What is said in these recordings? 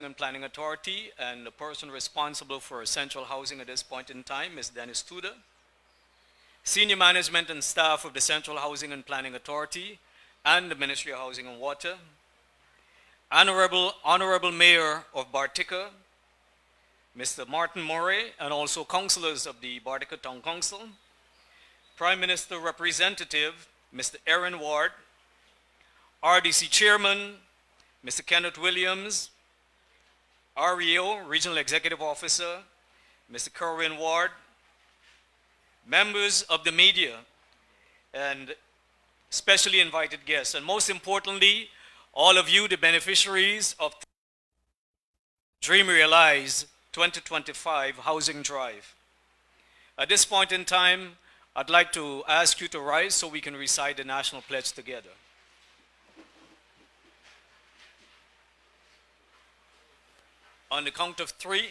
and Planning Authority, and the person responsible for central housing at this point in time is Dennis Tudor. Senior management and staff of the Central Housing and Planning Authority and the Ministry of Housing and Water. Honorable Mayor of Bartica, Mr. Martin Murray, and also councillors of the Bartica Town Council. Prime Minister Representative, Mr. Aaron Ward. RDC Chairman, Mr. Kenneth Williams. REO, Regional Executive Officer, Mr. Kerwin Ward. Members of the media, and specially invited guests, and most importantly, all of you, the beneficiaries of Dream Realize 2025 Housing Drive. At this point in time, I'd like to ask you to rise so we can recite the National Pledge together. On the count of three.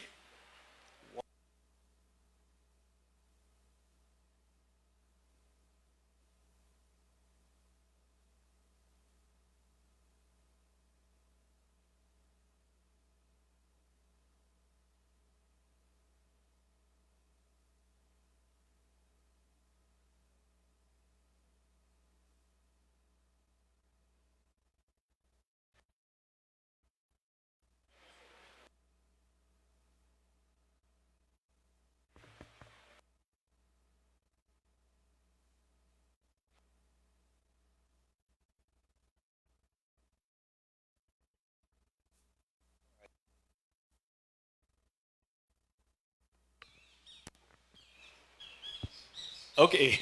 Okay.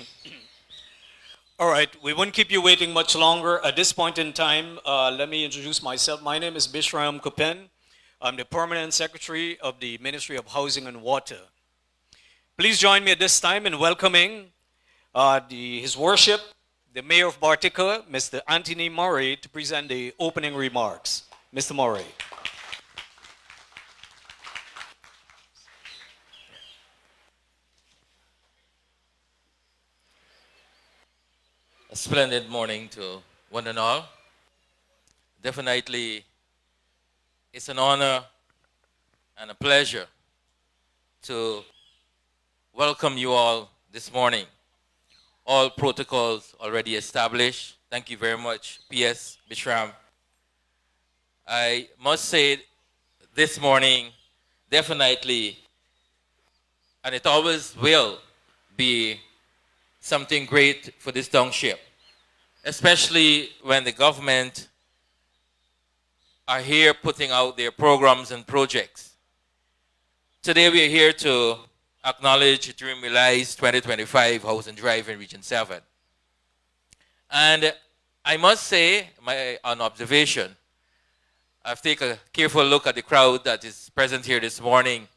All right, we won't keep you waiting much longer. At this point in time, let me introduce myself. My name is Bishram Kopen. I'm the Permanent Secretary of the Ministry of Housing and Water. Please join me at this time in welcoming His Worship, the Mayor of Bartica, Mr. Anthony Murray, to present the opening remarks. Mr. Murray. A splendid morning to one and all. Definitely, it's an honor and a pleasure to welcome you all this morning. All protocols already established. Thank you very much, PS Bishram. I must say this morning, definitely, and it always will be something great for this township, especially when the government are here putting out their programs and projects. Today we are here to acknowledge Dream Realize 2025 Housing Drive in Region 7. And I must say, on observation, I've taken a careful look at the crowd that is present here this morning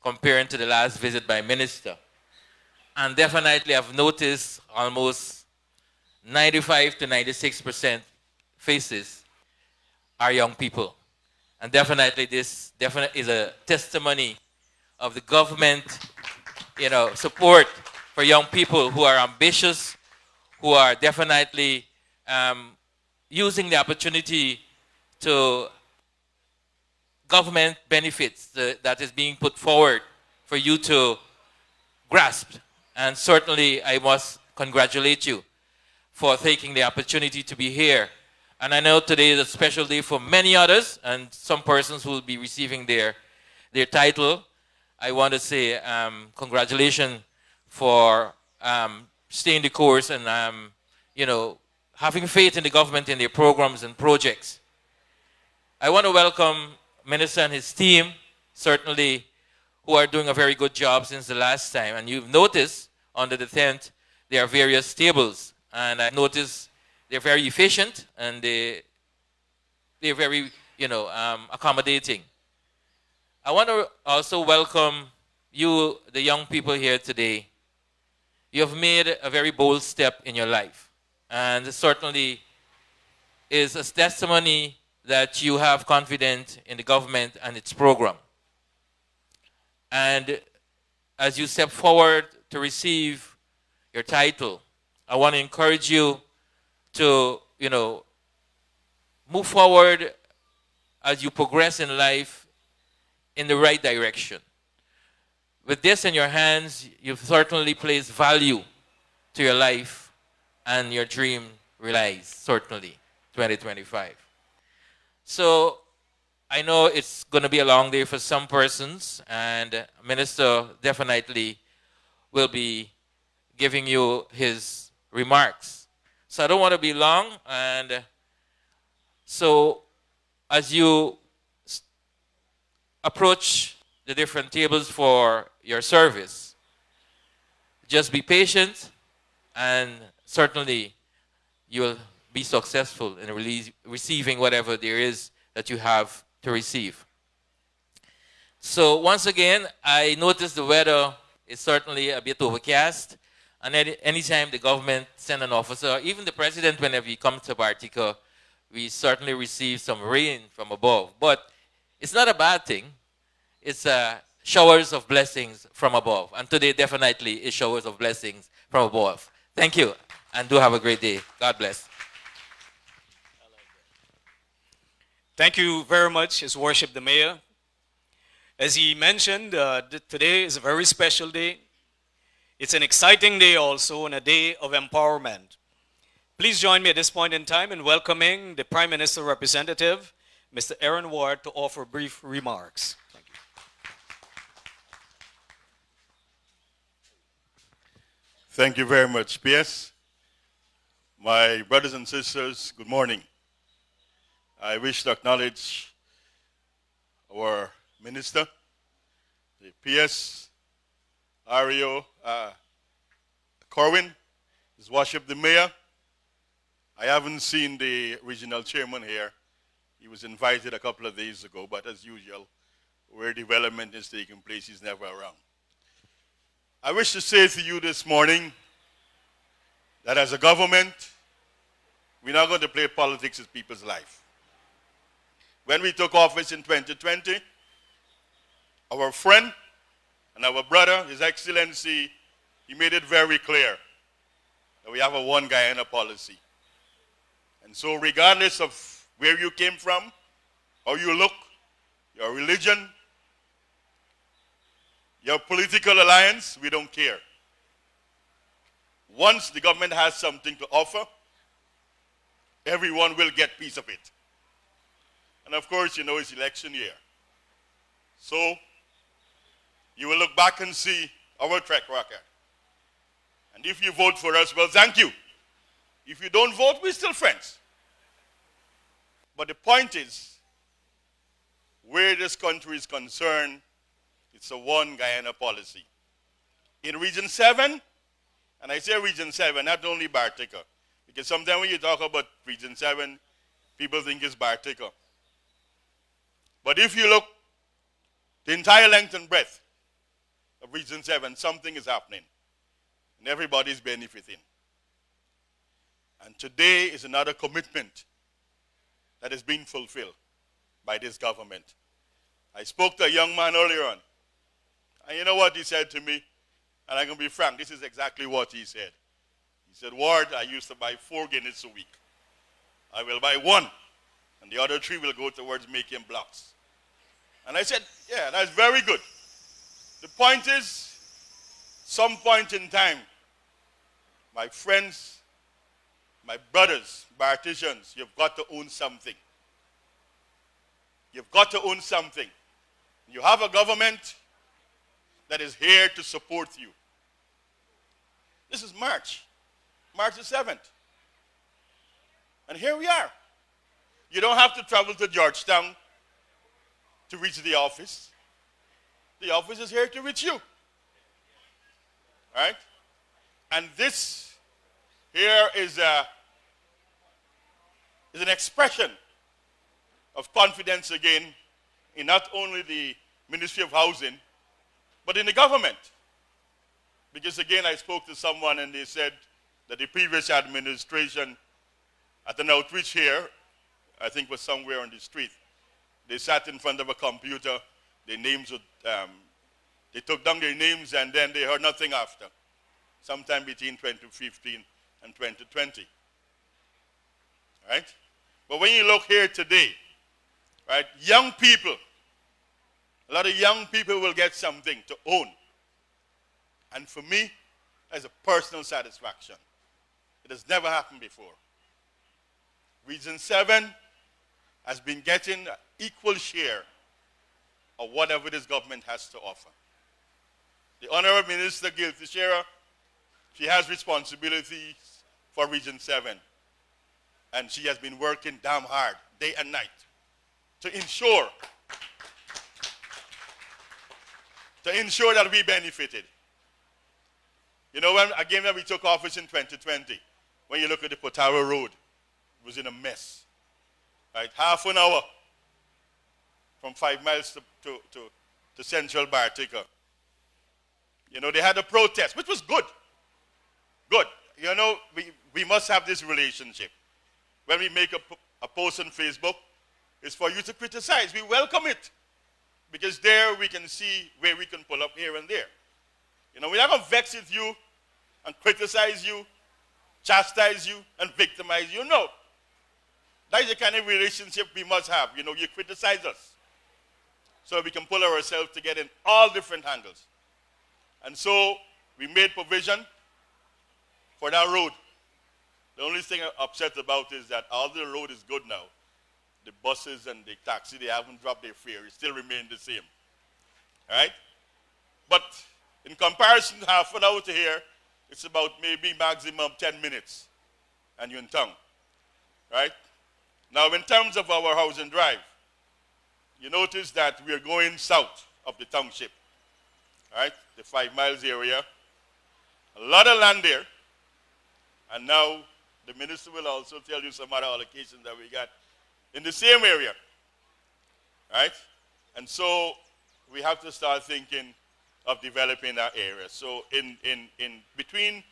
comparing to the last visit by Minister. And definitely I've noticed almost 95 to 96% faces are young people. And definitely this is a testimony of the government, support for young people who are ambitious, who are definitely using the opportunity to government benefits that is being put forward for you to grasp. And certainly I must congratulate you for taking the opportunity to be here. And I know today is a special day for many others, and some persons will be receiving their title. I want to say congratulations for staying the course and having faith in the government in their programs and projects. I want to welcome Minister and his team, certainly, who are doing a very good job since the last time. And you've noticed under the tent, there are various tables. And I noticed they're very efficient and they're very, accommodating. I want to also welcome you, the young people here today. You have made a very bold step in your life. And it certainly is a testimony that you have confidence in the government and its program. And as you step forward to receive your title, I want to encourage you to, move forward as you progress in life in the right direction. With this in your hands, you've certainly placed value to your life and your dream realized, certainly, 2025. So I know it's going to be a long day for some persons, and Minister definitely will be giving you his remarks. So I don't want to be long, and so as you approach the different tables for your service, just be patient, and certainly you'll be successful in receiving whatever there is that you have to receive. So once again, I noticed the weather is certainly a bit overcast, and anytime the government send an officer, even the president, whenever he comes to Bartica, we certainly receive some rain from above. But it's not a bad thing. It's showers of blessings from above. And today definitely is showers of blessings from above. Thank you, and do have a great day. God bless. Thank you very much, His Worship the Mayor. As he mentioned, today is a very special day. It's an exciting day also, and a day of empowerment. Please join me at this point in time in welcoming the Prime Minister representative, Mr. Aaron Ward, to offer brief remarks. Thank you. Thank you very much, PS. My brothers and sisters, good morning. I wish to acknowledge our Minister, the PS, Ario Corwin, His Worship the Mayor. I haven't seen the regional chairman here. He was invited a couple of days ago, but as usual, where development is taking place, he's never around. I wish to say to you this morning that as a government, we're not going to play politics with people's life. When we took office in 2020, our friend and our brother, His Excellency, he made it very clear that we have a one Guyana policy. And so regardless of where you came from, how you look, your religion, your political alliance, we don't care. Once the government has something to offer, everyone will get piece of it. And of course, you know, it's election year. So, you will look back and see our track record. And if you vote for us, well, thank you. If you don't vote, we're still friends. But the point is, where this country is concerned, it's a one Guyana policy. In Region 7, and I say Region 7, not only Bartica, because sometimes when you talk about Region 7, people think it's Bartica. But if you look the entire length and breadth of Region 7, something is happening. And everybody's benefiting. And today is another commitment that is being fulfilled by this government. I spoke to a young man earlier on. And you know what he said to me? And I'm going to be frank, this is exactly what he said. He said, Ward, I used to buy 4 Guinness a week. I will buy 1, and the other 3 will go towards making blocks. And I said, yeah, that's very good. The point is, some point in time, my friends, my brothers, Bartisians, you've got to own something. You've got to own something. You have a government that is here to support you. This is March the 7th. And here we are. You don't have to travel to Georgetown to reach the office. The office is here to reach you. Right? And this here is an expression of confidence again in not only the Ministry of Housing, but in the government. Because again, I spoke to someone and they said that the previous administration at an outreach here, I think was somewhere on the street, they sat in front of a computer, their names would, they took down their names and then they heard nothing after, sometime between 2015 and 2020. Right? But when you look here today, right, young people A lot of young people will get something to own. And for me, as a personal satisfaction. It has never happened before. Region 7 has been getting an equal share of whatever this government has to offer. The Honorable Minister Gilty Shera, she has responsibilities for Region 7. And she has been working damn hard, day and night, to ensure that we benefited. You know, when we took office in 2020, when you look at the Potaro Road, it was in a mess. Right? Half an hour from 5 miles to central Bartica. You know, they had a protest, which was good. Good. You know, we must have this relationship. When we make a post on Facebook, it's for you to criticize. We welcome it. Because there we can see where we can pull up here and there. You know, we're not going to vex with you and criticize you, chastise you, and victimize you. No. That is the kind of relationship we must have. You know, you criticize us so we can pull ourselves together in all different angles. And so we made provision for that road. The only thing I'm upset about is that although the road is good now, the buses and the taxi, they haven't dropped their fare. It still remains the same. All right? But in comparison to half an hour to here, it's about maybe maximum 10 minutes. And you're in town. Right? Now, in terms of our housing drive, you notice that we are going south of the township. All right? The 5 miles area. A lot of land there. And now the minister will also tell you some other allocations that we got in the same area, right? And so we have to start thinking of developing that area. So in between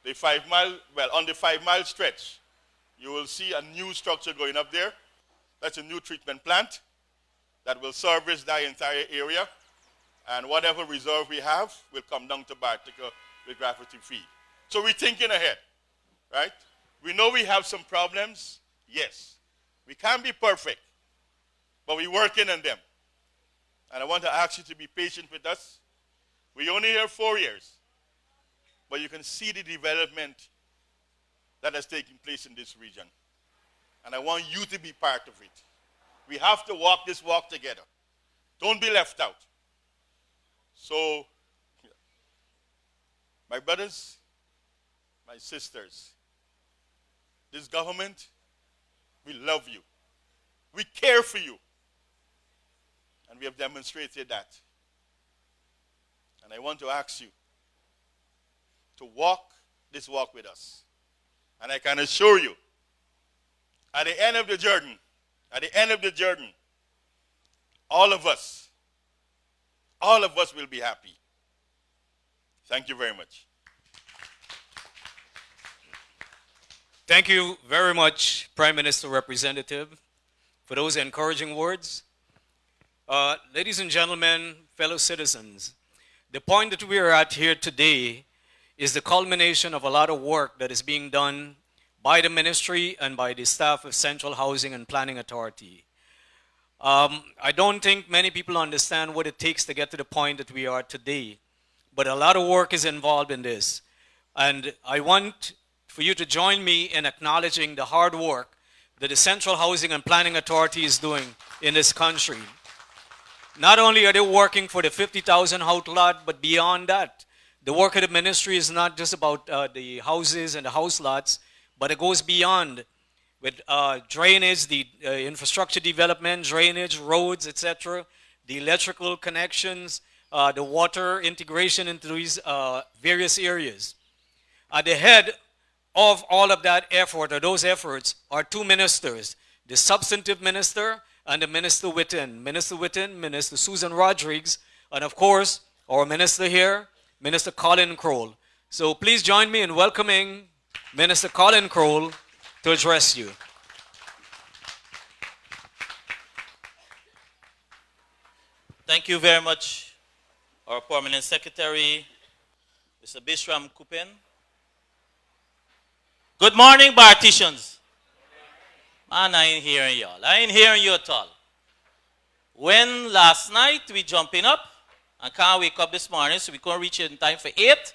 the 5 mile, well, on the 5 mile stretch, you will see a new structure going up there. That's a new treatment plant that will service that entire area. And whatever reserve we have will come down to Bartica with gravity feed. So we're thinking ahead, right? We know we have some problems, yes. We can't be perfect, but we're working on them. And I want to ask you to be patient with us. We're only here 4 years, but you can see the development that has taken place in this region. And I want you to be part of it. We have to walk this walk together. Don't be left out. So, my brothers, my sisters, this government, we love you. We care for you. And we have demonstrated that. And I want to ask you to walk this walk with us. And I can assure you, at the end of the journey, all of us will be happy. Thank you very much. Thank you very much, Prime Minister Representative, for those encouraging words. Ladies and gentlemen, fellow citizens, the point that we are at here today is the culmination of a lot of work that is being done by the ministry and by the staff of Central Housing and Planning Authority. I don't think many people understand what it takes to get to the point that we are today, but a lot of work is involved in this. And I want for you to join me in acknowledging the hard work that the Central Housing and Planning Authority is doing in this country. Not only are they working for the 50,000 house lot, but beyond that, the work of the ministry is not just about the houses and the house lots, but it goes beyond with drainage, the infrastructure development, drainage, roads, etc., the electrical connections, the water integration into these various areas. At the head of all of that effort, or those efforts, are two ministers, the substantive minister and the minister within. Minister within, Minister Susan Rodriguez, and of course, our minister here, Minister Colin Crowell. So please join me in welcoming Minister Colin Crowell to address you. Thank you very much, our Permanent Secretary, Mr. Bishram Kupen. Good morning, Barticians. Man, I ain't hearing y'all. I ain't hearing you at all. when last night we jumping up and can't wake up this morning, so we couldn't reach it in time for 8,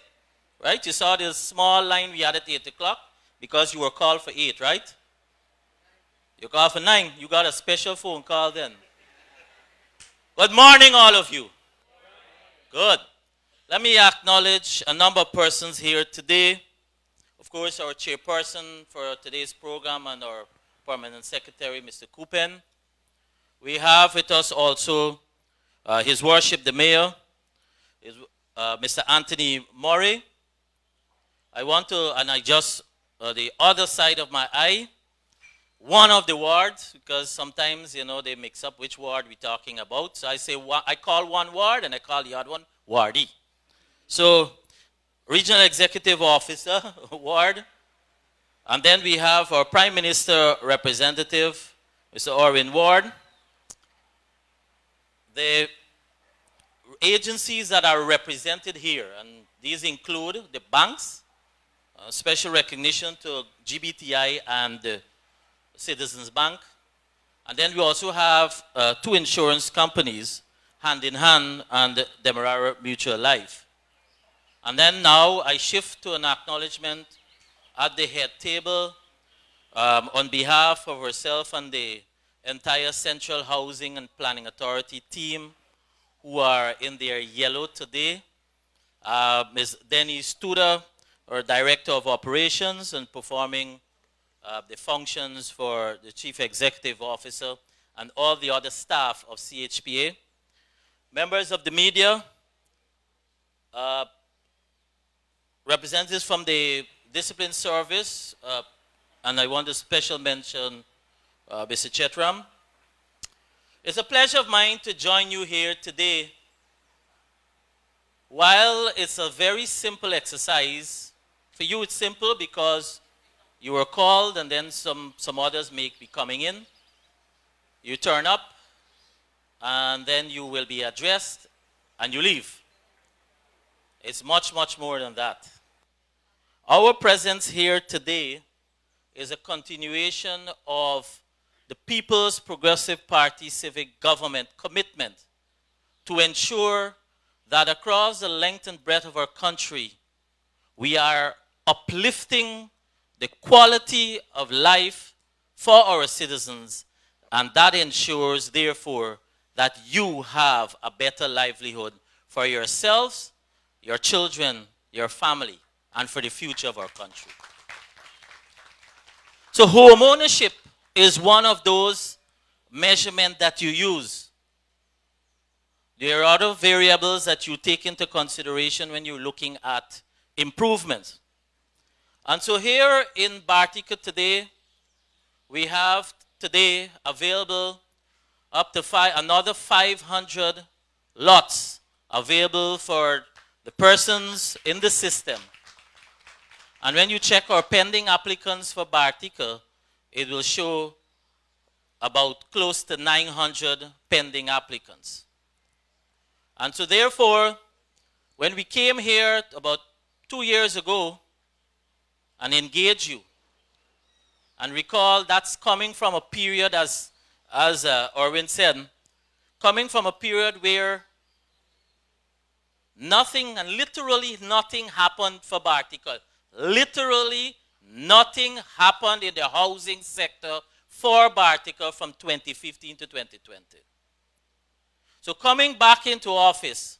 right? You saw this small line we had at 8 o'clock because you were called for 8, right? You called for 9. You got a special phone call then. Good morning, all of you. Good. Let me acknowledge a number of persons here today. Of course, our chairperson for today's program and our permanent secretary, Mr. Kupen. We have with us also His Worship the Mayor, Mr. Anthony Murray. I want to, and I just, the other side of my eye, one of the wards, because sometimes, you know, they mix up which ward we're talking about. So I say, I call one ward and I call the other one wardie. So, Regional Executive Officer, ward. And then we have our Prime Minister representative, Mr. Orwin Ward. The agencies that are represented here, and these include the banks, special recognition to GBTI and Citizens Bank. And then we also have 2 insurance companies, hand in hand, and Demerara Mutual Life. And then now I shift to an acknowledgement at the head table on behalf of herself and the entire Central Housing and Planning Authority team who are in their yellow today. Ms. Denise Tudor, our Director of Operations and performing the functions for the Chief Executive Officer and all the other staff of CHPA. Members of the media, representatives from the Discipline Service, and I want to special mention Mr. Chetram. It's a pleasure of mine to join you here today. While it's a very simple exercise, for you it's simple because you were called and then some others may be coming in. You turn up and then you will be addressed and you leave. It's much, much more than that. Our presence here today is a continuation of the People's Progressive Party civic government commitment to ensure that across the length and breadth of our country, we are uplifting the quality of life for our citizens, and that ensures, therefore, that you have a better livelihood for yourselves, your children, your family, and for the future of our country. So home ownership is one of those measurements that you use. There are other variables that you take into consideration when you're looking at improvements. And so here in Bartica today, we have today available up to another 500 lots available for the persons in the system. And when you check our pending applicants for Bartica, it will show about close to 900 pending applicants. And so therefore, when we came here about 2 years ago and engaged you, and recall that's coming from a period, as Orwin said, coming from a period where nothing, and literally nothing happened for Bartica. Literally nothing happened in the housing sector for Bartica from 2015 to 2020. So coming back into office,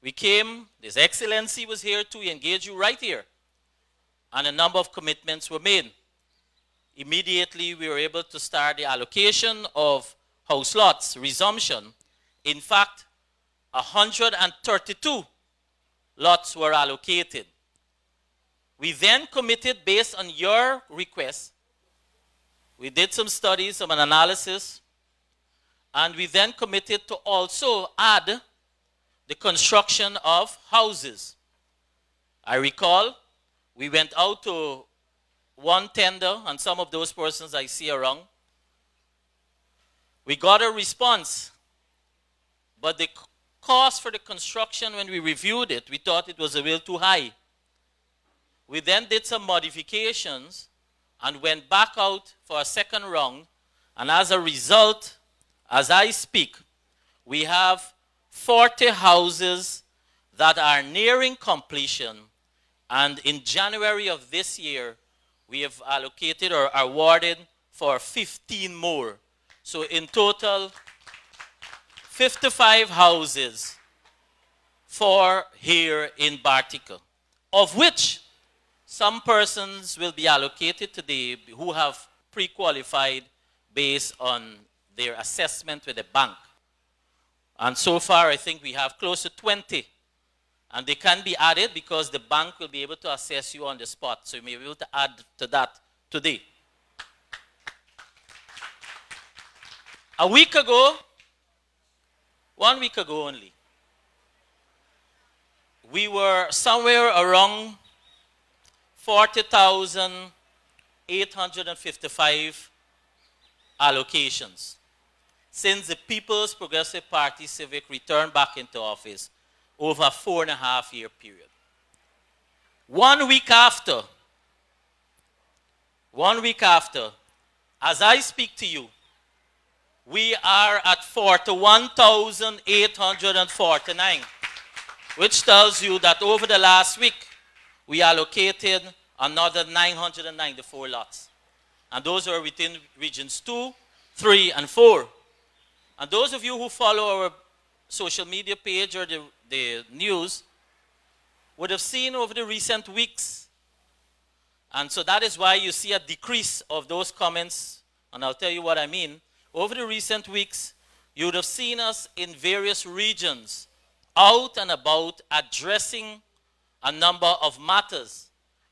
we came, His Excellency was here to engage you right here, and a number of commitments were made. Immediately, we were able to start the allocation of house lots, resumption. In fact, 132 lots were allocated. We then committed, based on your request, we did some studies, some analysis, and we then committed to also add the construction of houses. I recall we went out to one tender, and some of those persons I see around. We got a response, but the cost for the construction, when we reviewed it, we thought it was a little too high. We then did some modifications and went back out for a second round, and as a result, as I speak, we have 40 houses that are nearing completion. And in January of this year, we have allocated or awarded for 15 more. So in total, 55 houses for here in Bartica, of which some persons will be allocated today who have pre-qualified based on their assessment with the bank. And so far, I think we have close to 20. And they can be added because the bank will be able to assess you on the spot. So you may be able to add to that today. A week ago, 1 week ago only, we were somewhere around 40,855 allocations since the People's Progressive Party Civic returned back into office over a 4.5-year period. 1 week after, as I speak to you, we are at 41,849, which tells you that over the last week, we allocated another 994 lots. And those are within regions 2, 3, and 4. And those of you who follow our social media page or the news would have seen over the recent weeks. And so that is why you see a decrease of those comments. And I'll tell you what I mean. Over the recent weeks, you would have seen us in various regions out and about addressing a number of matters,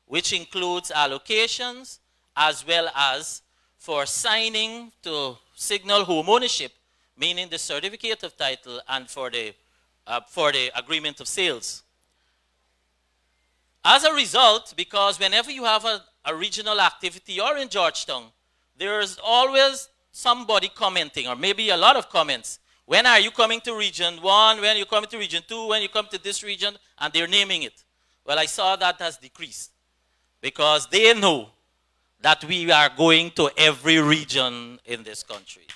which includes allocations as well as for signing to signal home ownership, meaning the certificate of title, and for the agreement of sales. As a result, because whenever you have a regional activity or in Georgetown, there's always somebody commenting, or maybe a lot of comments. When are you coming to region 1? When are you coming to region 2? When you come to this region? And they're naming it. Well, I saw that has decreased because they know that we are going to every region in this country.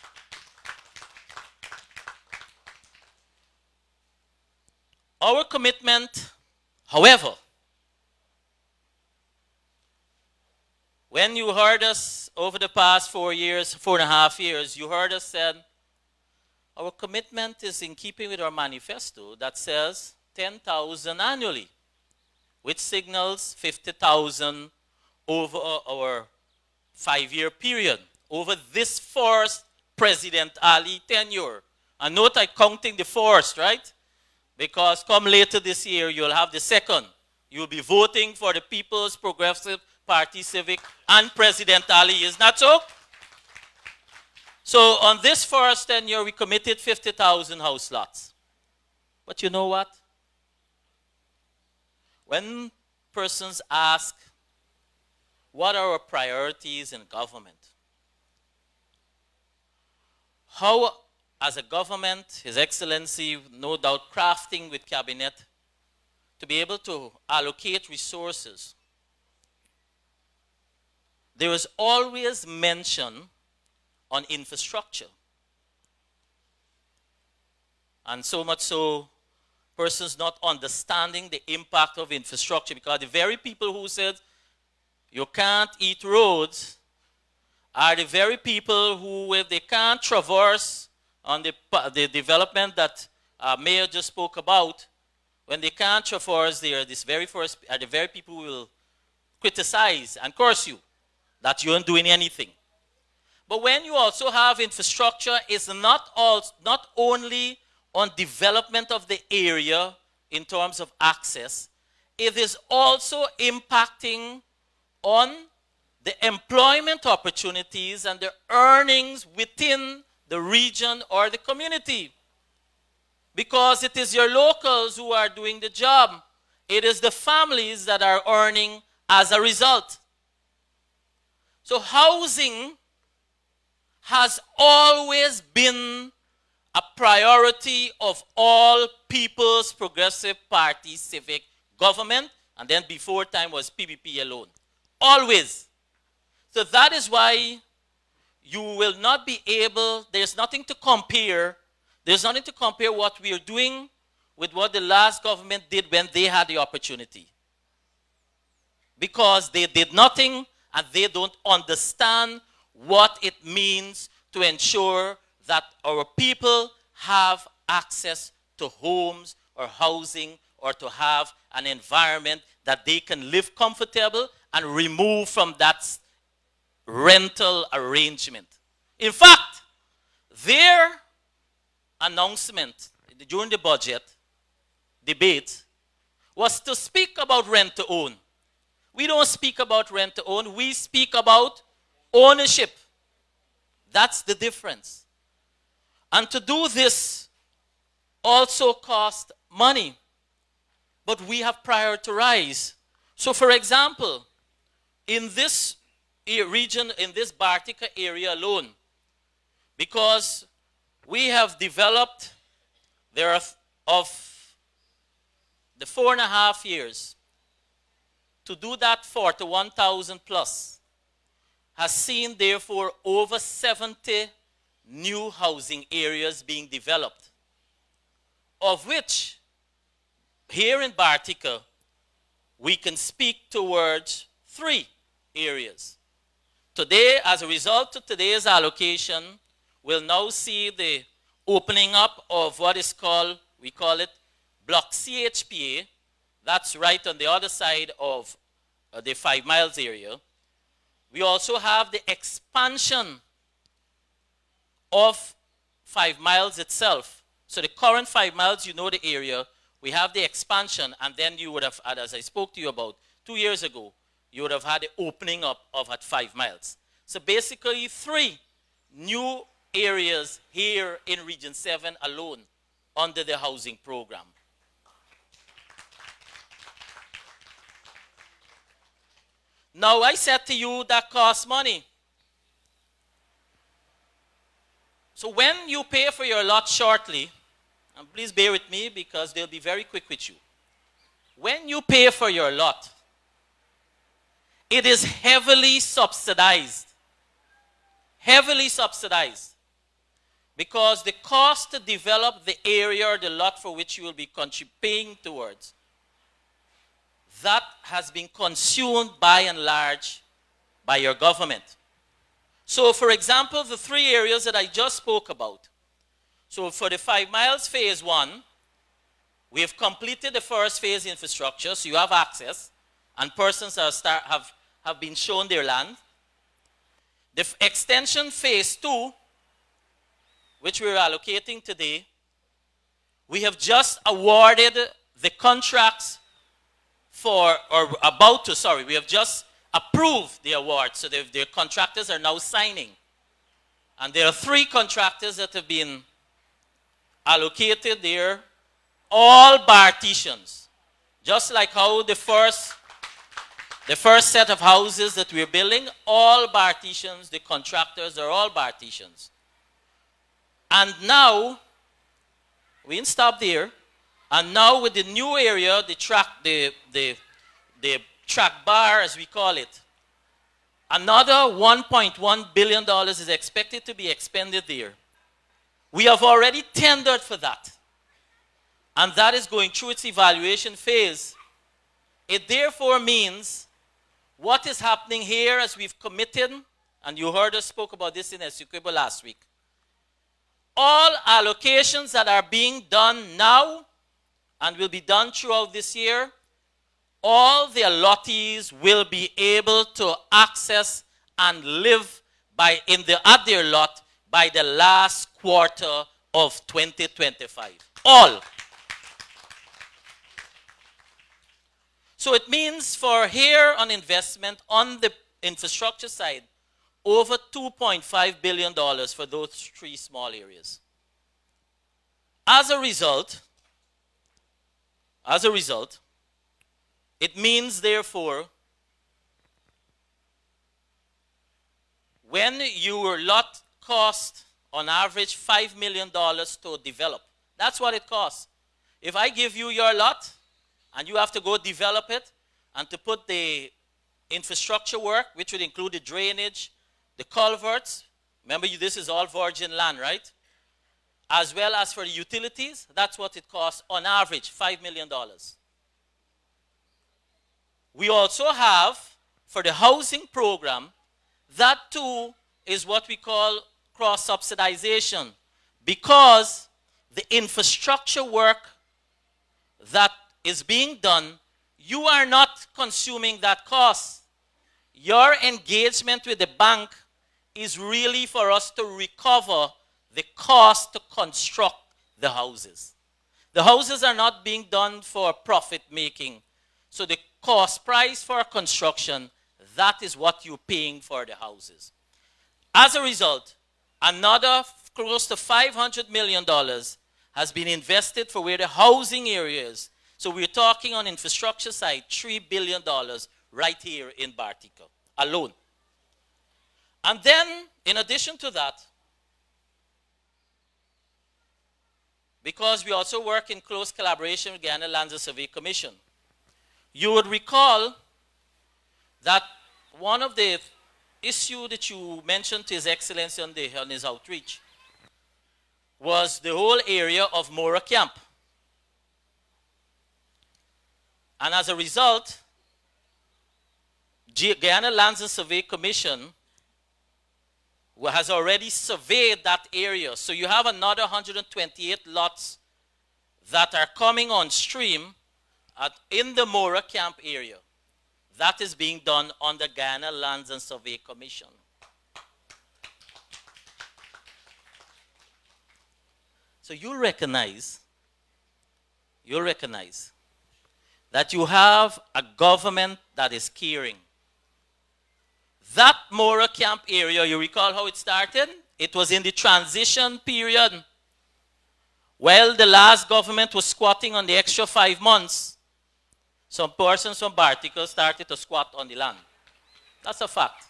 Our commitment, however, when you heard us over the past 4.5 years, you heard us say, our commitment is in keeping with our manifesto that says 10,000 annually, which signals 50,000 over our 5-year period, over this first President Ali tenure. And note I'm counting the first, right? Because come later this year, you'll have the second. You'll be voting for the People's Progressive Party Civic and President Ali. Is that so? So on this first tenure, we committed 50,000 house lots. But you know what? When persons ask, what are our priorities in government? How, as a government, His Excellency, no doubt crafting with cabinet, to be able to allocate resources, there is always mention on infrastructure. And so much so, persons not understanding the impact of infrastructure, because the very people who said you can't eat roads are the very people who, if they can't traverse on the development that Mayor just spoke about, when they can't traverse there, the very people who will criticize and curse you that you aren't doing anything. But when you also have infrastructure, it's not only on development of the area in terms of access, it is also impacting on the employment opportunities and the earnings within the region or the community. Because it is your locals who are doing the job. It is the families that are earning as a result. So housing has always been a priority of all People's Progressive Party Civic government, and then before time was PPP alone. Always. So that is why you will not be able, there's nothing to compare There's nothing to compare what we are doing with what the last government did when they had the opportunity. Because they did nothing and they don't understand what it means to ensure that our people have access to homes or housing or to have an environment that they can live comfortable and remove from that rental arrangement. In fact, their announcement during the budget debate was to speak about rent to own. We don't speak about rent to own, we speak about ownership. That's the difference. And to do this also cost money. But we have prioritized. So for example, in this region, in this Bartica area alone, because we have developed, there are of the 4.5 years, to do that 41,000 plus, has seen therefore over 70 new housing areas being developed, of which here in Bartica we can speak towards 3 areas. Today, as a result of today's allocation, we'll now see the opening up of what is called, we call it Block CHPA. That's right on the other side of the 5 miles area. We also have the expansion of 5 miles itself. So the current 5 miles, you know the area. We have the expansion, and then you would have had, as I spoke to you about 2 years ago, you would have had the opening up of at 5 miles. So basically 3 new areas here in Region 7 alone under the housing program. Now I said to you that costs money. So when you pay for your lot shortly, and please bear with me because they'll be very quick with you. When you pay for your lot, it is heavily subsidized. Heavily subsidized. Because the cost to develop the area or the lot for which you will be paying towards, that has been consumed by and large by your government. So for example, the 3 areas that I just spoke about. So for the 5 miles phase 1, we have completed the first phase infrastructure, so you have access, and persons have been shown their land. The extension phase 2, which we're allocating today, we have just awarded the contracts for, or about to, sorry, we have just approved the award, so the contractors are now signing. And there are 3 contractors that have been allocated there, all Barticians. Just like how the first set of houses that we're building, all Barticians, the contractors are all Barticians. And now, we didn't stop there, and now with the new area, the track bar as we call it, another $1.1 billion is expected to be expended there. We have already tendered for that. And that is going through its evaluation phase. It therefore means what is happening here as we've committed, and you heard us spoke about this in Essequibo last week. All allocations that are being done now and will be done throughout this year, all the allottees will be able to access and live at their lot by the last quarter of 2025. All. So it means for here on investment on the infrastructure side, over $2.5 billion for those 3 small areas. As a result, it means therefore, when your lot cost on average $5 million to develop, that's what it costs. If I give you your lot and you have to go develop it and to put the infrastructure work, which would include the drainage, the culverts, remember this is all virgin land, right? as well as for the utilities. That's what it costs on average, $5 million. We also have, for the housing program, that too is what we call cross-subsidization, because the infrastructure work that is being done, you are not consuming that cost. Your engagement with the bank is really for us to recover the cost to construct the houses. The houses are not being done for profit making. So the cost price for construction, that is what you're paying for the houses. As a result, another close to $500 million has been invested for where the housing area is. So we're talking on infrastructure side, $3 billion right here in Bartica alone. And then, in addition to that, because we also work in close collaboration with Guyana Lands and Survey Commission, you would recall that one of the issues that you mentioned to His Excellency on his outreach was the whole area of Mora Camp. And as a result, Guyana Lands and Survey Commission has already surveyed that area. So you have another 128 lots that are coming on stream in the Mora Camp area. That is being done on the Guyana Lands and Survey Commission. So you'll recognize that you have a government that is caring. That Mora Camp area, you recall how it started? It was in the transition period. While the last government was squatting on the extra 5 months, some persons from Bartica started to squat on the land. That's a fact.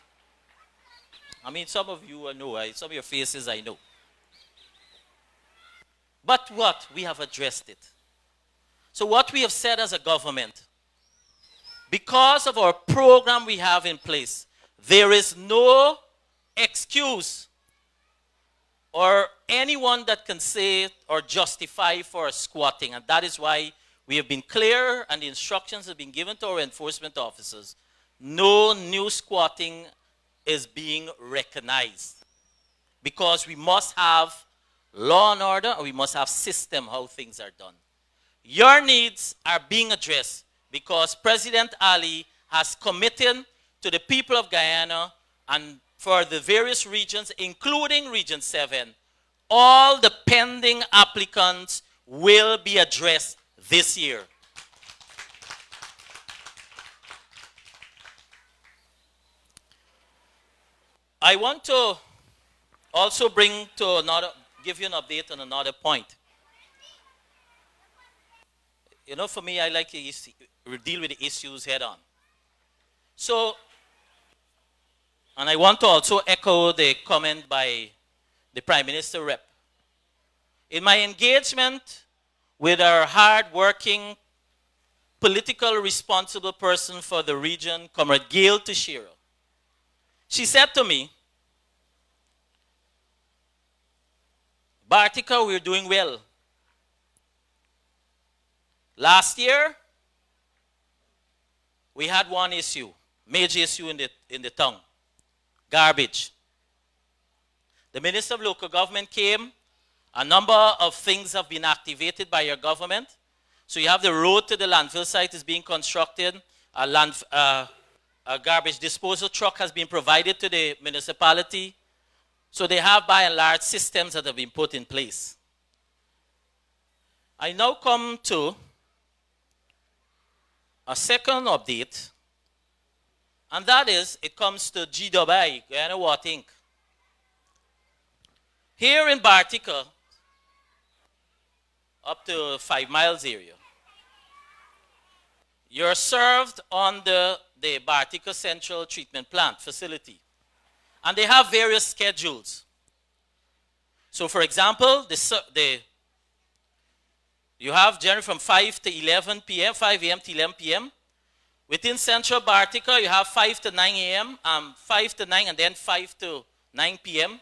I mean, some of you know, some of your faces I know. But what? We have addressed it. So what we have said as a government, because of our program we have in place, there is no excuse or anyone that can say or justify for squatting. And that is why we have been clear and the instructions have been given to our enforcement officers. No new squatting is being recognized. Because we must have law and order and we must have system how things are done. Your needs are being addressed because President Ali has committed to the people of Guyana and for the various regions, including Region 7, all the pending applicants will be addressed this year. I want to also give you an update on another point. You know, for me, I like to deal with the issues head on. So, and I want to also echo the comment by the Prime Minister Rep. In my engagement with our hard-working, political responsible person for the region, Comrade Gail Teixeira, she said to me, Bartica, we're doing well. Last year, we had one issue, major issue in the town, garbage. The Minister of Local Government came. A number of things have been activated by your government. So you have the road to the landfill site is being constructed. A garbage disposal truck has been provided to the municipality. So they have, by and large, systems that have been put in place. I now come to a second update, and that is, it comes to GWI, Guyana Water Inc. Here in Bartica, up to 5 miles area, you're served on the MOHW-Central treatment plant facility. And they have various schedules. So for example, you have generally from 5 to 11 p.m., 5 a.m. to 11 p.m. Within Central Bartica, you have 5 to 9 a.m., 5 to 9, and then 5 to 9 p.m.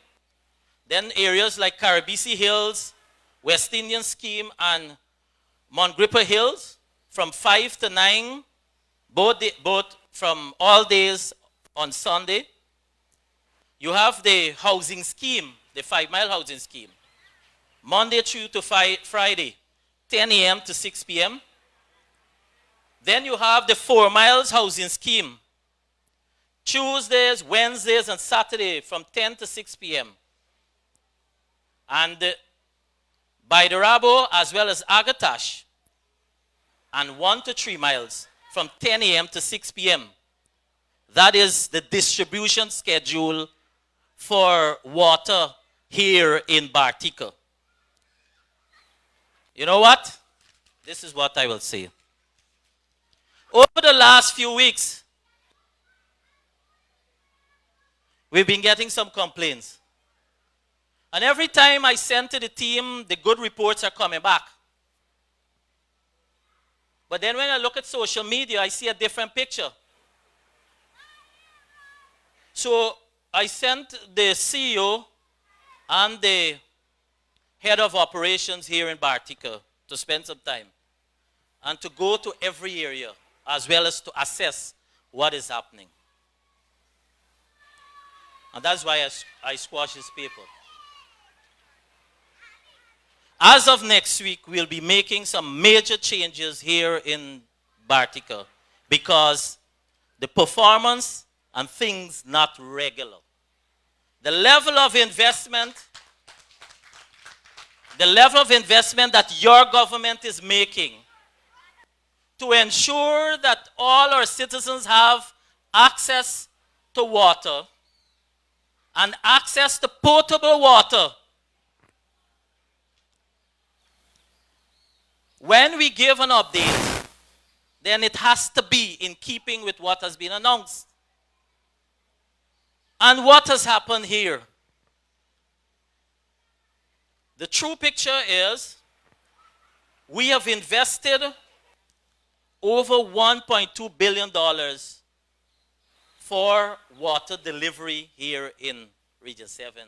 Then areas like Caribisi Hills, West Indian scheme and Montgripper Hills from 5 to 9, both from all days on Sunday. You have the housing scheme, the 5-mile housing scheme. Monday through to Friday, 10 a.m. to 6 p.m. Then you have the 4 miles housing scheme. Tuesdays, Wednesdays, and Saturday from 10 to 6 p.m. And by the Rabo as well as Agatash, and 1 to 3 miles from 10 a.m. to 6 p.m. That is the distribution schedule for water here in Bartica. You know what? This is what I will say. Over the last few weeks, we've been getting some complaints. And every time I send to the team, the good reports are coming back. But then when I look at social media, I see a different picture. So I sent the CEO and the head of operations here in Bartica to spend some time and to go to every area as well as to assess what is happening. And that's why I squash this paper. As of next week, we'll be making some major changes here in Bartica because the performance and things not regular. The level of investment that your government is making to ensure that all our citizens have access to water and access to potable water. When we give an update, then it has to be in keeping with what has been announced. And what has happened here? The true picture is we have invested over $1.2 billion for water delivery here in Region 7.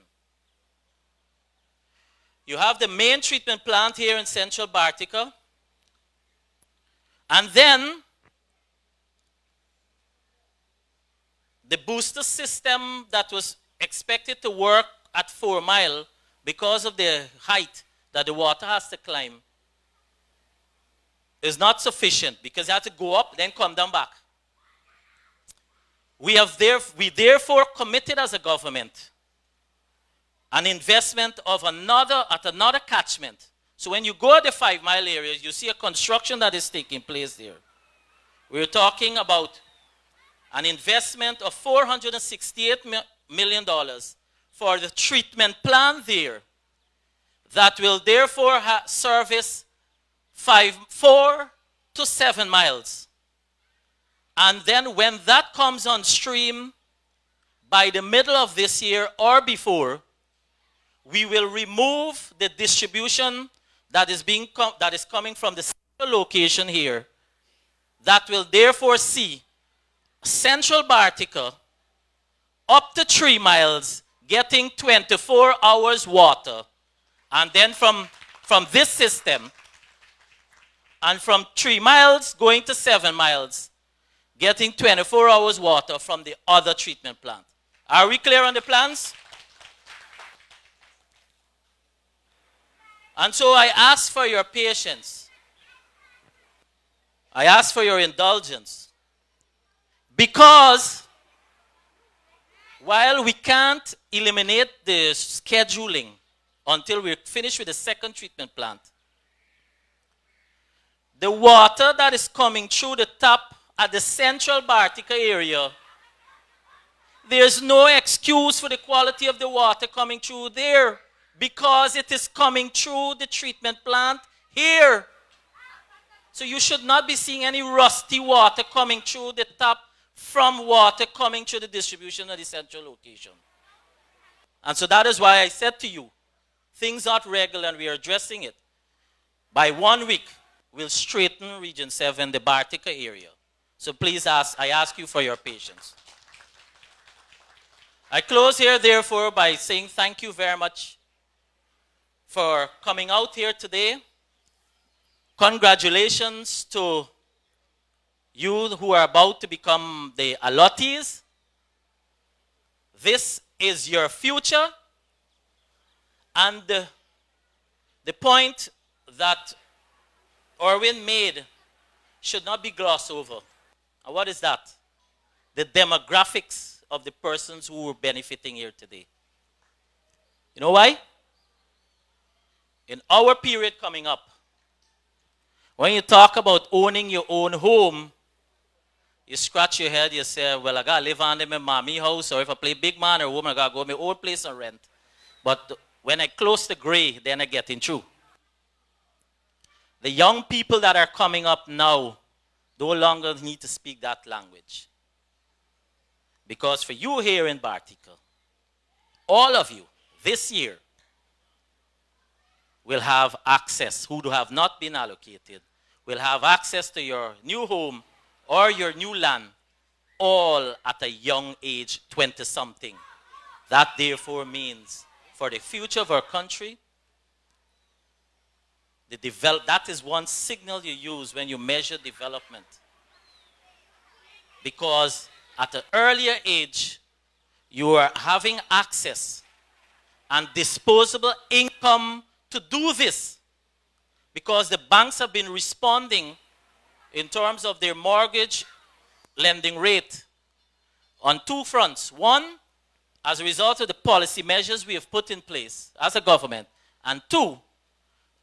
You have the main treatment plant here in Central Bartica. And then the booster system that was expected to work at 4 Mile because of the height that the water has to climb is not sufficient because it has to go up, then come down back. We therefore committed as a government an investment of another catchment. So when you go to the 5 Mile areas, you see a construction that is taking place there. We're talking about an investment of $468 million for the treatment plant there that will therefore service 4 to 7 miles. And then when that comes on stream by the middle of this year or before, we will remove the distribution that is coming from the central location here. That will therefore see Central Bartica up to 3 miles getting 24 hours water. And then from this system, and from 3 miles going to 7 miles, getting 24 hours water from the other treatment plant. Are we clear on the plans? And so I ask for your patience. I ask for your indulgence. Because while we can't eliminate the scheduling until we're finished with the second treatment plant, the water that is coming through the tap at the Central Bartica area, there's no excuse for the quality of the water coming through there because it is coming through the treatment plant here. So you should not be seeing any rusty water coming through the tap from water coming through the distribution of the central location. And so that is why I said to you, things aren't regular and we are addressing it. By 1 week, we'll straighten Region 7, the Bartica area. So please I ask you for your patience. I close here, therefore, by saying thank you very much for coming out here today. Congratulations to you who are about to become the allottees. This is your future. And the point that Orwin made should not be glossed over. And what is that? The demographics of the persons who are benefiting here today. You know why? In our period coming up, when you talk about owning your own home, you scratch your head, you say, well, I gotta live under my mommy house, or if I play big man or woman, I gotta go to my own place and rent. But when I close the gray, then I get in through. The young people that are coming up now no longer need to speak that language. Because for you here in Bartica, all of you this year will have access, who have not been allocated, will have access to your new home or your new land, all at a young age, 20-something. That therefore means for the future of our country, that is one signal you use when you measure development. Because at an earlier age, you are having access and disposable income to do this. Because the banks have been responding in terms of their mortgage lending rate on two fronts. One, as a result of the policy measures we have put in place as a government. And two,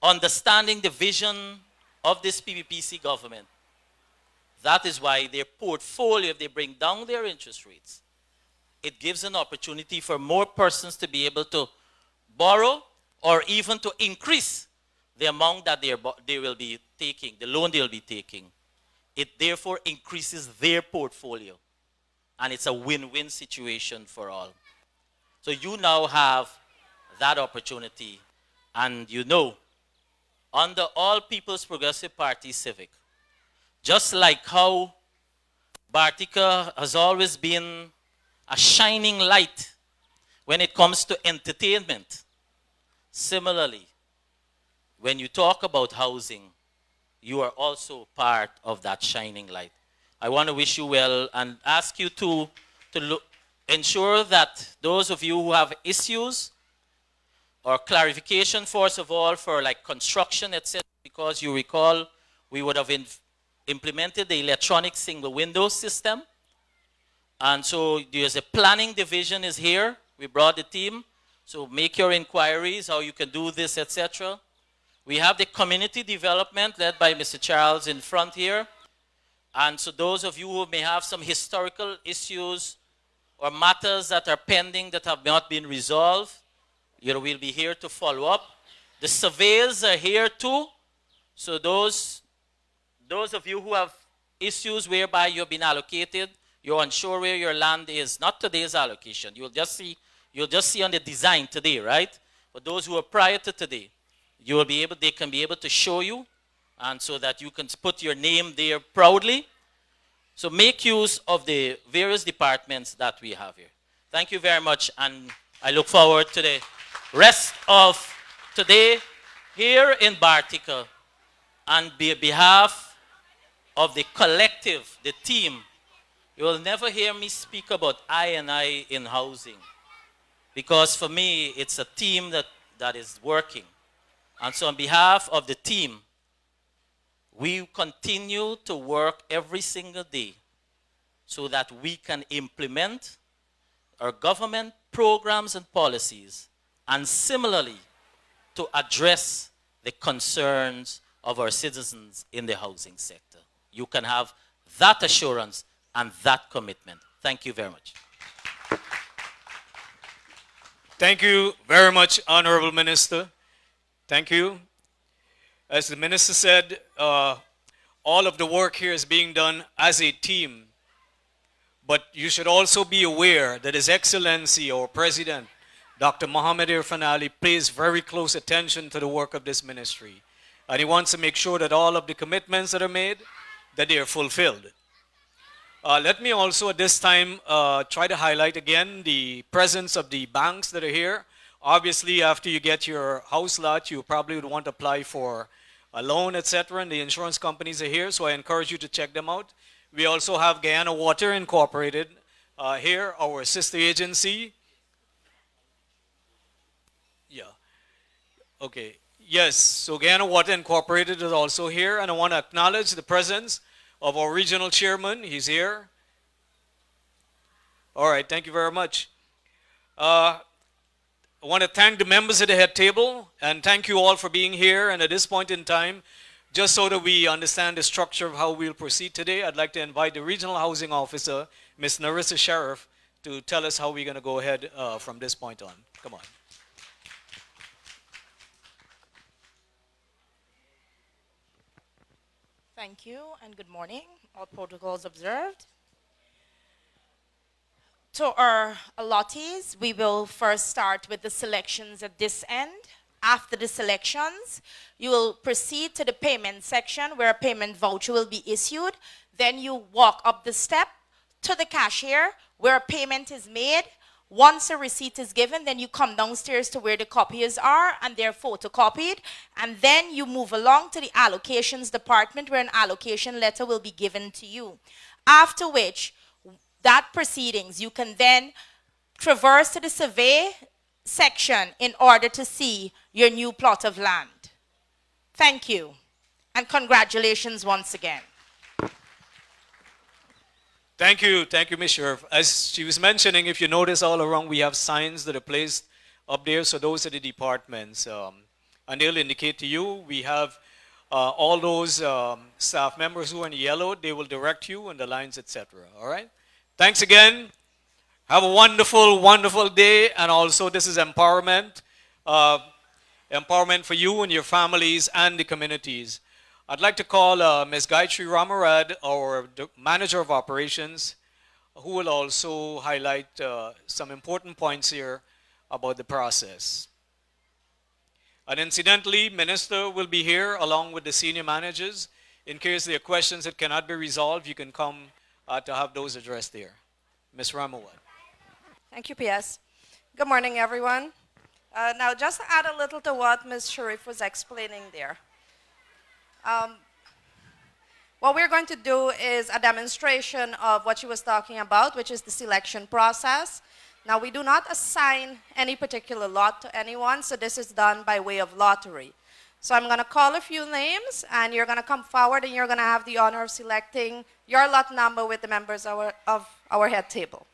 understanding the vision of this PPPC government. That is why their portfolio, if they bring down their interest rates, it gives an opportunity for more persons to be able to borrow or even to increase the amount that they will be taking, the loan they will be taking. It therefore increases their portfolio. And it's a win-win situation for all. So you now have that opportunity. And you know, under All People's Progressive Party Civic, just like how Bartica has always been a shining light when it comes to entertainment, similarly, when you talk about housing, you are also part of that shining light. I want to wish you well and ask you to ensure that those of you who have issues or clarification, first of all, for like construction, etc., because you recall we would have implemented the electronic single window system. And so there's a planning division is here. We brought the team. So make your inquiries, how you can do this, etc. We have the community development led by Mr. Charles in front here. And so those of you who may have some historical issues or matters that are pending that have not been resolved, you know, we'll be here to follow up. The surveyors are here too. So those of you who have issues whereby you've been allocated, you're unsure where your land is, not today's allocation. You'll just see on the design today, right? But those who are prior to today, they can be able to show you, and so that you can put your name there proudly. So make use of the various departments that we have here. Thank you very much, and I look forward to the rest of today here in Bartica. And on behalf of the collective, the team, you will never hear me speak about I in housing. Because for me, it's a team that is working. And so on behalf of the team, we continue to work every single day so that we can implement our government programs and policies, and similarly to address the concerns of our citizens in the housing sector. You can have that assurance and that commitment. Thank you very much. Thank you very much, Honorable Minister. Thank you. As the Minister said, all of the work here is being done as a team. But you should also be aware that His Excellency, our President, Dr. Mohammed Irfan Ali, pays very close attention to the work of this ministry. And he wants to make sure that all of the commitments that are made, that they are fulfilled. Let me also at this time try to highlight again the presence of the banks that are here. Obviously, after you get your house lot, you probably would want to apply for a loan, etc. And the insurance companies are here, so I encourage you to check them out. We also have Guyana Water Incorporated here, our sister agency. Yeah. Okay. Yes. So Guyana Water Incorporated is also here, and I want to acknowledge the presence of our regional chairman. He's here. All right. Thank you very much. I want to thank the members of the head table, and thank you all for being here. And at this point in time, just so that we understand the structure of how we'll proceed today, I'd like to invite the regional housing officer, Ms. Narissa Sheriff, to tell us how we're going to go ahead from this point on. Come on. Thank you and good morning. All protocols observed. To our allottees, we will first start with the selections at this end. After the selections, you will proceed to the payment section where a payment voucher will be issued. Then you walk up the step to the cashier where a payment is made. Once a receipt is given, then you come downstairs to where the copiers are and they're photocopied. And then you move along to the allocations department where an allocation letter will be given to you. After which, that proceedings, you can then traverse to the survey section in order to see your new plot of land. Thank you. And congratulations once again. Thank you, Ms. Sheriff. As she was mentioning, if you notice all around, we have signs that are placed up there. So those are the departments. And they'll indicate to you. We have all those staff members who are in yellow. They will direct you on the lines, etc. All right? Thanks again. Have a wonderful, wonderful day. And also, this is empowerment. Empowerment for you and your families and the communities. I'd like to call Ms. Gayatri Ramarad, our Manager of Operations, who will also highlight some important points here about the process. And incidentally, Minister will be here along with the senior managers. In case there are questions that cannot be resolved, you can come to have those addressed there. Ms. Ramarad. Thank you, PS. Good morning, everyone. Now, just to add a little to what Ms. Sharif was explaining there. What we're going to do is a demonstration of what she was talking about, which is the selection process. Now, we do not assign any particular lot to anyone, so this is done by way of lottery. So I'm going to call a few names, and you're going to come forward, and you're going to have the honor of selecting your lot number with the members of our head table.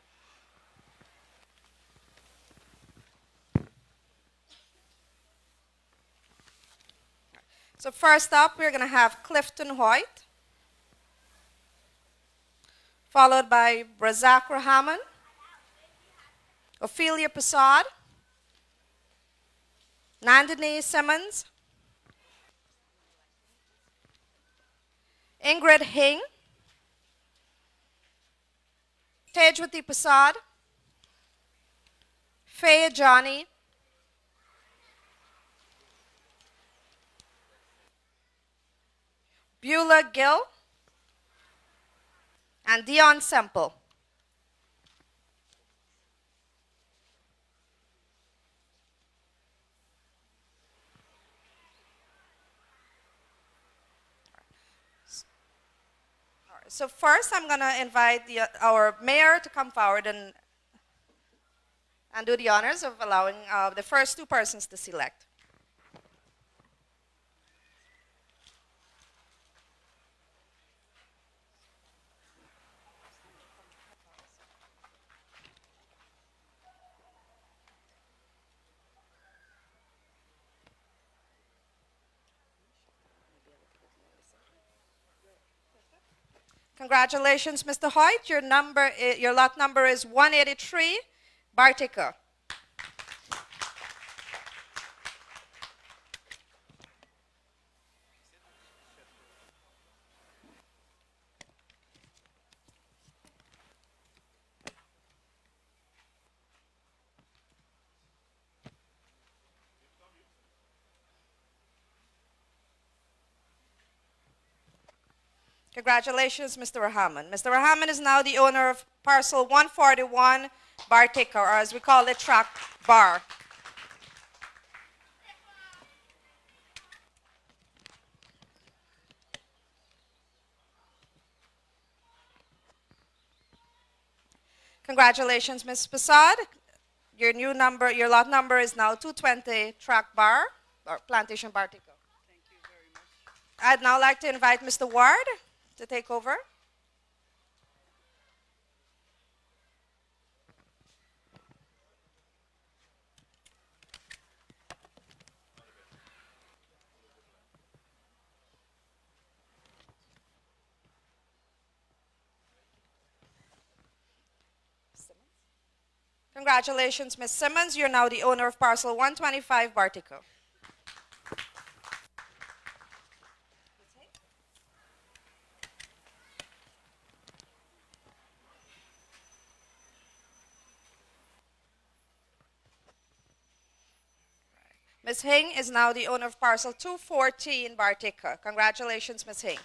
So first up, we're going to have Clifton White, followed by Razak Rahman, Ophelia Prasad, Nandini Simmons, Ingrid Hing, Tejwati Prasad, Faye Johnny, Beulah Gill, and Dion Semple. So first, I'm going to invite our mayor to come forward and do the honors of allowing the first two persons to select. Congratulations, Mr. Hoyt. Your lot number is 183, Bartica. Congratulations, Mr. Rahman. Mr. Rahman is now the owner of parcel 141, Bartica, or as we call it, Track Bar. Congratulations, Ms. Passad. Your new number, your lot number is now 220 Track Bar, or Plantation Bartica. Thank you very much. I'd now like to invite Mr. Ward to take over. Congratulations, Ms. Simmons. You're now the owner of parcel 125 Bartica. Ms. Hing is now the owner of parcel 214 Bartica. Congratulations, Ms. Hing.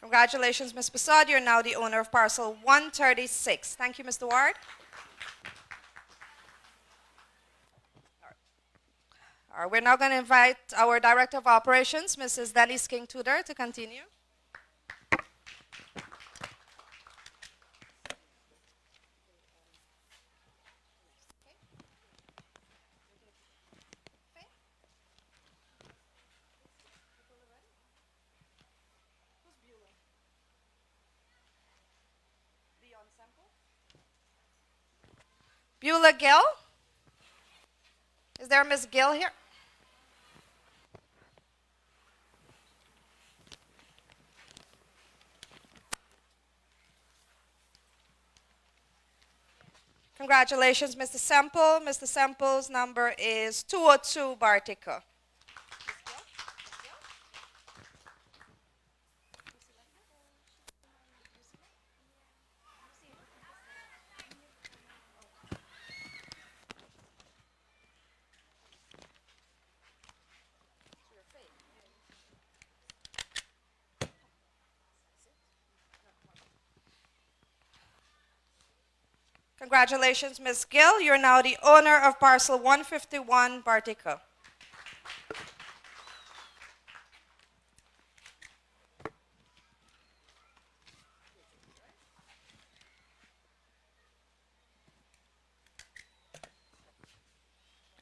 Congratulations, Ms. Passad. You're now the owner of parcel 136. Thank you, Mr. Ward. All right, we're now going to invite our Director of Operations, Mrs. Denise King-Tudor, to continue. Beulah Gill? Is there a Ms. Gill here? Congratulations, Mr. Semple. Mr. Semple's number is 202 Bartica. Congratulations, Ms. Gill. You're now the owner of parcel 151 Bartica.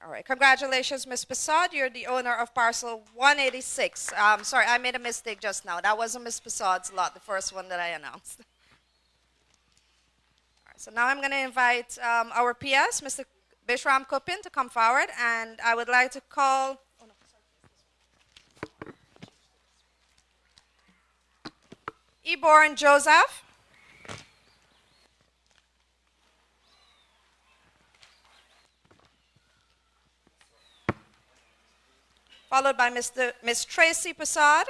All right, congratulations, Ms. Passad. You're the owner of parcel 186. Sorry, I made a mistake just now. That wasn't Ms. Passad's lot, the first one that I announced. So now I'm going to invite our PS, Mr. Bishram Kupin, to come forward, and I would like to call Eborn Joseph, followed by Miss Tracy Passad,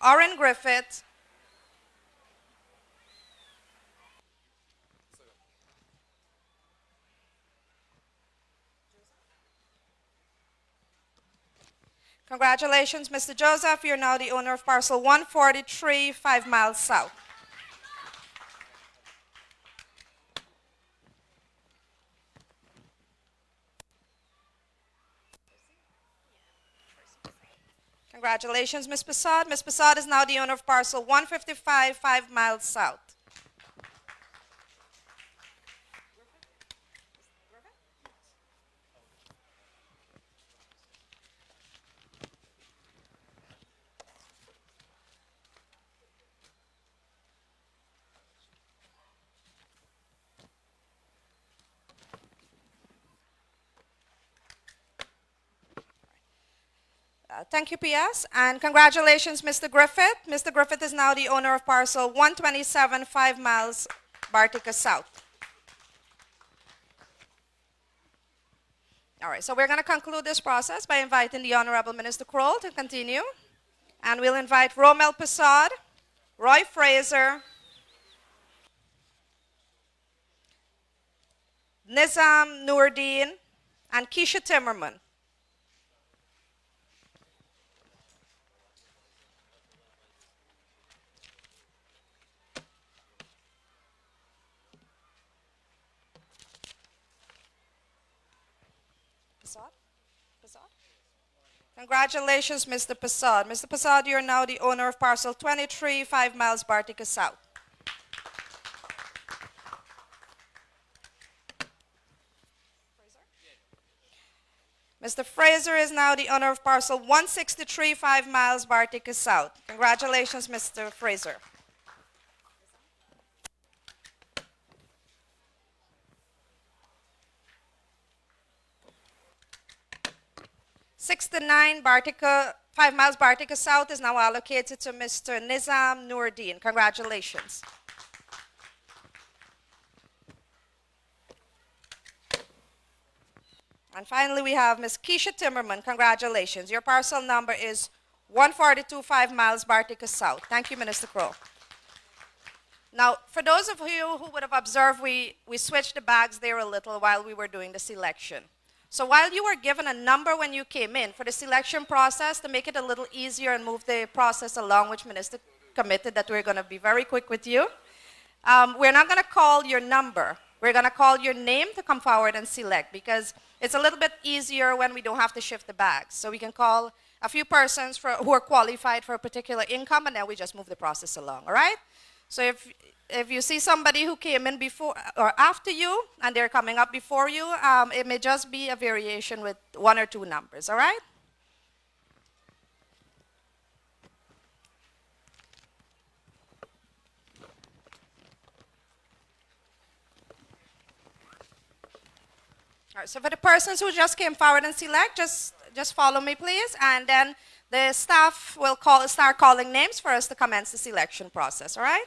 Oren Griffith, congratulations, Mr. Joseph. You're now the owner of parcel 143, 5 miles south. Congratulations, Ms. Passad. Ms. Passad is now the owner of parcel 155, 5 miles south. Thank you, PS. And congratulations, Mr. Griffith. Mr. Griffith is now the owner of parcel 127, 5 miles, Bartica South. All right, so we're going to conclude this process by inviting the Honorable Minister Kroll to continue. And we'll invite Romel Passad, Roy Fraser, Nizam Noordin, and Keisha Timmerman. Passad? Passad? Congratulations, Mr. Passad. Mr. Passad, you're now the owner of parcel 23, 5 miles Bartica South. Mr. Fraser is now the owner of parcel 163, 5 miles Bartica South. Congratulations, Mr. Fraser. '69 Bartica, 5 miles Bartica South is now allocated to Mr. Nizam Noordin. Congratulations. And finally, we have Ms. Keisha Timmerman. Congratulations. Your parcel number is 142, 5 miles Bartica South. Thank you, Minister Crow. Now, for those of you who would have observed, we switched the bags there a little while we were doing the selection. So while you were given a number when you came in, for the selection process, to make it a little easier and move the process along, which Minister committed that we're going to be very quick with you, we're not going to call your number. We're going to call your name to come forward and select, because it's a little bit easier when we don't have to shift the bags. So we can call a few persons who are qualified for a particular income, and then we just move the process along, all right? So if you see somebody who came in before or after you, and they're coming up before you, it may just be a variation with 1 or 2 numbers, all right? All right, so for the persons who just came forward and select, just follow me, please, and then the staff will start calling names for us to commence the selection process, all right?